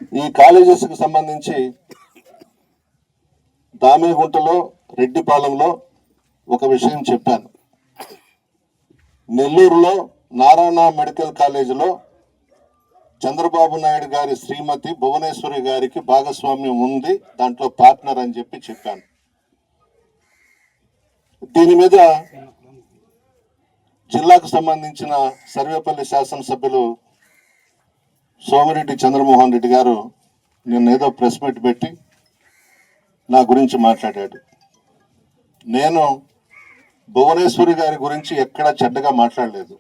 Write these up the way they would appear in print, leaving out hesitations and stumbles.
ఈ కాలేజెస్కి సంబంధించి దామేగుంటలో రెడ్డిపాలెంలో ఒక విషయం చెప్పాను. నెల్లూరులో నారాయణ మెడికల్ కాలేజీలో చంద్రబాబు నాయుడు గారి శ్రీమతి భువనేశ్వరి గారికి భాగస్వామ్యం ఉంది, దాంట్లో పార్ట్నర్ అని చెప్పాను. దీని మీద జిల్లాకు సంబంధించిన సర్వేపల్లి శాసనసభ్యులు సోమిరెడ్డి చంద్రమోహన్ రెడ్డి గారు నిన్నేదో ప్రెస్ మీట్ పెట్టి నా గురించి మాట్లాడాడు. నేను భువనేశ్వరి గారి గురించి ఎక్కడా చెడ్డగా మాట్లాడలేదు.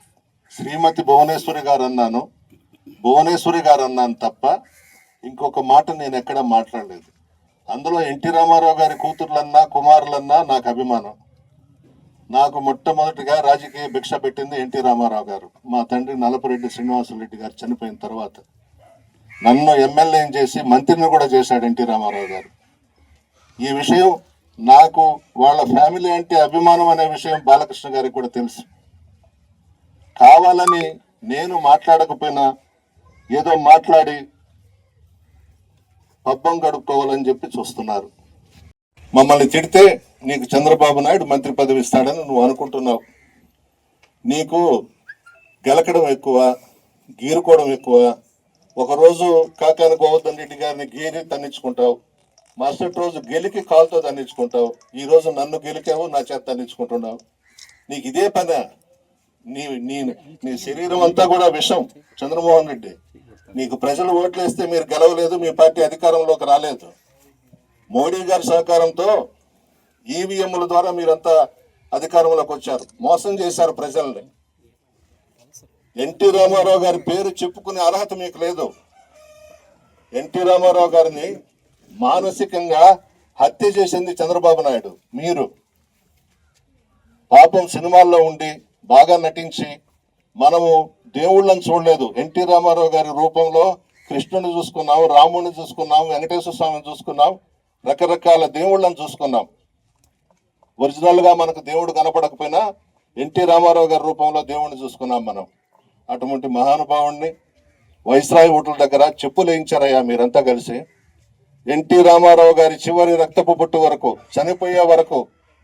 శ్రీమతి భువనేశ్వరి గారు అన్నాను, భువనేశ్వరి గారు అన్నాను తప్ప ఇంకొక మాట నేను ఎక్కడా మాట్లాడలేదు. అందులో ఎన్టీ రామారావు గారి కూతుర్లన్నా కుమారులన్నా నాకు అభిమానం. నాకు మొట్టమొదటిగా రాజకీయ భిక్ష పెట్టింది ఎన్టీ రామారావు గారు. మా తండ్రి నలపరెడ్డి శ్రీనివాసరెడ్డి గారు చనిపోయిన తర్వాత నన్ను ఎమ్మెల్యేని చేసి మంత్రిని కూడా చేశాడు ఎన్టీ రామారావు గారు. ఈ విషయం నాకు వాళ్ళ ఫ్యామిలీ అంటే అభిమానం అనే విషయం బాలకృష్ణ గారికి కూడా తెలుసు. కావాలని నేను మాట్లాడకపోయినా ఏదో మాట్లాడి పబ్బం గడుపుకోవాలని చెప్పి చూస్తున్నారు. మమ్మల్ని తిడితే నీకు చంద్రబాబు నాయుడు మంత్రి పదవి ఇస్తాడని నువ్వు అనుకుంటున్నావు. నీకు గెలకడం ఎక్కువ, గీరుకోవడం ఎక్కువ. ఒకరోజు కాకాని గోవర్ధన్ రెడ్డి గారిని గీరి తన్నించుకుంటావు, మరుసటి రోజు గెలికి కాలుతో తన్నించుకుంటావు. ఈ రోజు నన్ను గెలికావు, నా చేత తన్నించుకుంటున్నావు. నీకు ఇదే పని. నీ శరీరం అంతా కూడా విషం. చంద్రమోహన్ రెడ్డి, నీకు ప్రజలు ఓట్లేస్తే మీరు గెలవలేదు, మీ పార్టీ అధికారంలోకి రాలేదు. మోడీ గారి సహకారంతో ఈవీఎంల ద్వారా మీరంతా అధికారంలోకి వచ్చారు, మోసం చేశారు ప్రజల్ని. ఎన్టీ రామారావు గారి పేరు చెప్పుకునే అర్హత మీకు లేదు. ఎన్టీ రామారావు గారిని మానసికంగా హత్య చేసింది చంద్రబాబు నాయుడు. మీరు పాపం సినిమాల్లో ఉండి బాగా నటించి మనము దేవుళ్ళని చూడలేదు. ఎన్టీ రామారావు గారి రూపంలో కృష్ణుని చూసుకున్నాం, రాముడిని చూసుకున్నాం, వెంకటేశ్వర స్వామిని చూసుకున్నాం, రకరకాల దేవుళ్ళని చూసుకున్నాం. ఒరిజినల్గా మనకు దేవుడు కనపడకపోయినా ఎన్టీ రామారావు గారి రూపంలో దేవుడిని చూసుకున్నాం మనం. అటువంటి మహానుభావుణ్ణి వైస్రాయ్ హోటల్ దగ్గర చెప్పులు వేయించారయ్యా మీరంతా కలిసి. ఎన్టీ రామారావు గారి చివరి రక్తపు బొట్టు వరకు, చనిపోయే వరకు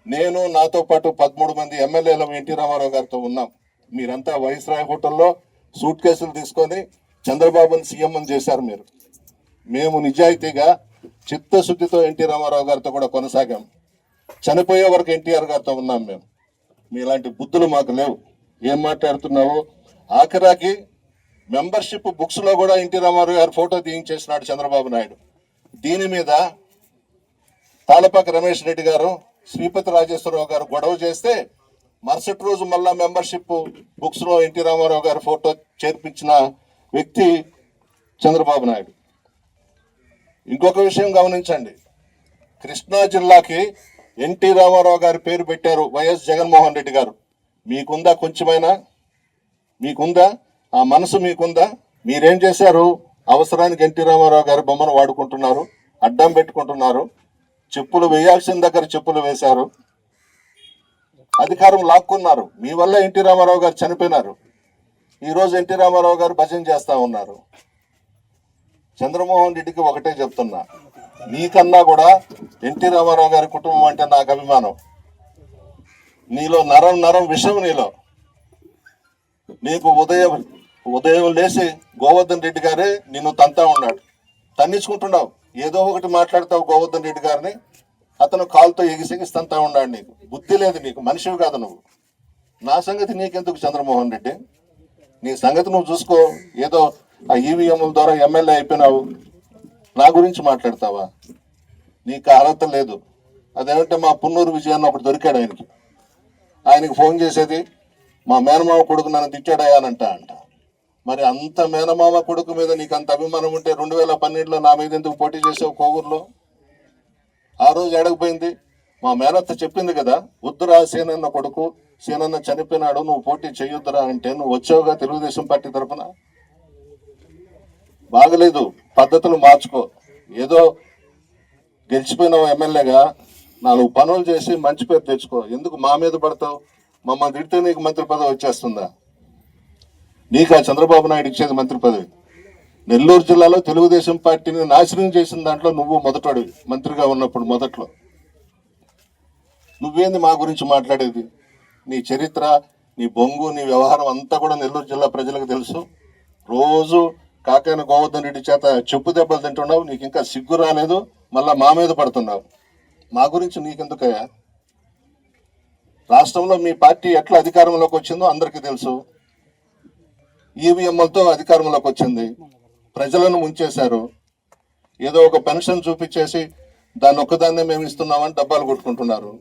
నేను నాతో పాటు 13 మంది ఎమ్మెల్యేలు ఎన్టీ రామారావు గారితో ఉన్నాం. మీరంతా వైస్రాయ్ హోటల్లో సూట్ కేసులు తీసుకొని చంద్రబాబుని సీఎం అని చేశారు మీరు. మేము నిజాయితీగా చిత్తశుద్ధితో ఎన్టీ రామారావు గారితో కూడా కొనసాగాం. చనిపోయే వరకు ఎన్టీఆర్ గారితో ఉన్నాం మేము. మీలాంటి బుద్ధులు మాకు లేవు. ఏం మాట్లాడుతున్నావు? ఆఖరాకి మెంబర్షిప్ బుక్స్ లో కూడా ఎన్టీ రామారావు గారు ఫోటో తీయించేసినాడు చంద్రబాబు నాయుడు. దీని మీద తాళపాక రమేష్ రెడ్డి గారు, శ్రీపతి రాజేశ్వరరావు గారు గొడవ చేస్తే మరుసటి రోజు మళ్ళా మెంబర్షిప్ బుక్స్ లో ఎన్టీ రామారావు గారు ఫోటో చేర్పించిన వ్యక్తి చంద్రబాబు నాయుడు. ఇంకొక విషయం గమనించండి, కృష్ణా జిల్లాకి ఎన్టీ రామారావు గారి పేరు పెట్టారు వైఎస్ జగన్మోహన్ రెడ్డి గారు. మీకుందా? కొంచెమైనా మీకుందా? ఆ మనసు మీకుందా? మీరేం చేశారు? అవసరానికి ఎన్టీ రామారావు గారి బొమ్మను వాడుకుంటున్నారు, అడ్డం పెట్టుకుంటున్నారు, చెప్పులు వేయాల్సిన దగ్గర చెప్పులు వేశారు, అధికారం లాక్కున్నారు. మీ వల్ల ఎన్టీ రామారావు గారు చనిపోయినారు. ఈరోజు ఎన్టీ రామారావు గారు భజన చేస్తా ఉన్నారు. చంద్రమోహన్ రెడ్డికి ఒకటే చెప్తున్నా, నీకన్నా కూడా ఎన్టీ రామారావు గారి కుటుంబం అంటే నాకు అభిమానం. నీలో నరం నరం విషం నీలో. నీకు ఉదయం లేచి గోవర్ధన్ రెడ్డి గారే నిన్ను తంతా ఉన్నాడు, తన్నించుకుంటున్నావు. ఏదో ఒకటి మాట్లాడతావు గోవర్ధన్ రెడ్డి గారిని, అతను కాలుతో ఎగిసిగిస్తంతా ఉన్నాడు. నీకు బుద్ధి లేదు, నీకు మనిషివి కాదు నువ్వు. నా సంగతి నీకెందుకు చంద్రమోహన్ రెడ్డి? నీ సంగతి నువ్వు చూసుకో. ఏదో ఆ ఈవీఎంల ద్వారా ఎమ్మెల్యే అయిపోయినావు, నా గురించి మాట్లాడతావా? నీకు అర్హత లేదు. అదేమంటే మా పున్నూరు విజయాన్ని ఒకటి దొరికాడు ఆయనకి ఫోన్ చేసేది, మా మేనమామ కొడుకు నన్ను తిట్టాడయానంట అంట. మరి అంత మేనమామ కొడుకు మీద నీకు అంత అభిమానం ఉంటే 2012లో నా మీద ఎందుకు పోటీ చేసావు కోవూరులో? ఆ రోజు ఎడకపోయింది. మా మేనత్త చెప్పింది కదా, వద్దురా సీనన్న కొడుకు, సీనన్న చనిపోయినాడు, నువ్వు పోటీ చేయొద్దురా అంటే నువ్వు వచ్చావుగా తెలుగుదేశం పార్టీ తరఫున. బాగలేదు, పద్ధతులు మార్చుకో. ఏదో గెలిచిపోయినావు ఎమ్మెల్యేగా, 4 పనులు చేసి మంచి పేరు తెచ్చుకో. ఎందుకు మా మీద పడతావు? మమ్మల్ని తిడితే నీకు మంత్రి పదవి వచ్చేస్తుందా? నీకు ఆ చంద్రబాబు నాయుడు ఇచ్చేది మంత్రి పదవి? నెల్లూరు జిల్లాలో తెలుగుదేశం పార్టీని నాశనం చేసిన దాంట్లో నువ్వు మొదటడివి, మంత్రిగా ఉన్నప్పుడు మొదట్లో. నువ్వేంది మా గురించి మాట్లాడేది? నీ చరిత్ర, నీ బొంగు, నీ వ్యవహారం అంతా కూడా నెల్లూరు జిల్లా ప్రజలకు తెలుసు. రోజు కాకాని గోవర్ధన్ రెడ్డి చేత చెప్పు దెబ్బలు తింటున్నావు, నీకు ఇంకా సిగ్గు రాలేదు, మళ్ళా మా మీద పడుతున్నావు. మా గురించి నీకెందుకయ్యా? రాష్ట్రంలో మీ పార్టీ ఎట్లా అధికారంలోకి వచ్చిందో అందరికీ తెలుసు. ఈవీఎంలతో అధికారంలోకి వచ్చింది, ప్రజలను ముంచేశారు. ఏదో ఒక పెన్షన్ చూపించేసి దాన్ని ఒక్కదాన్నే మేము ఇస్తున్నామని డబ్బాలు కొట్టుకుంటున్నారు.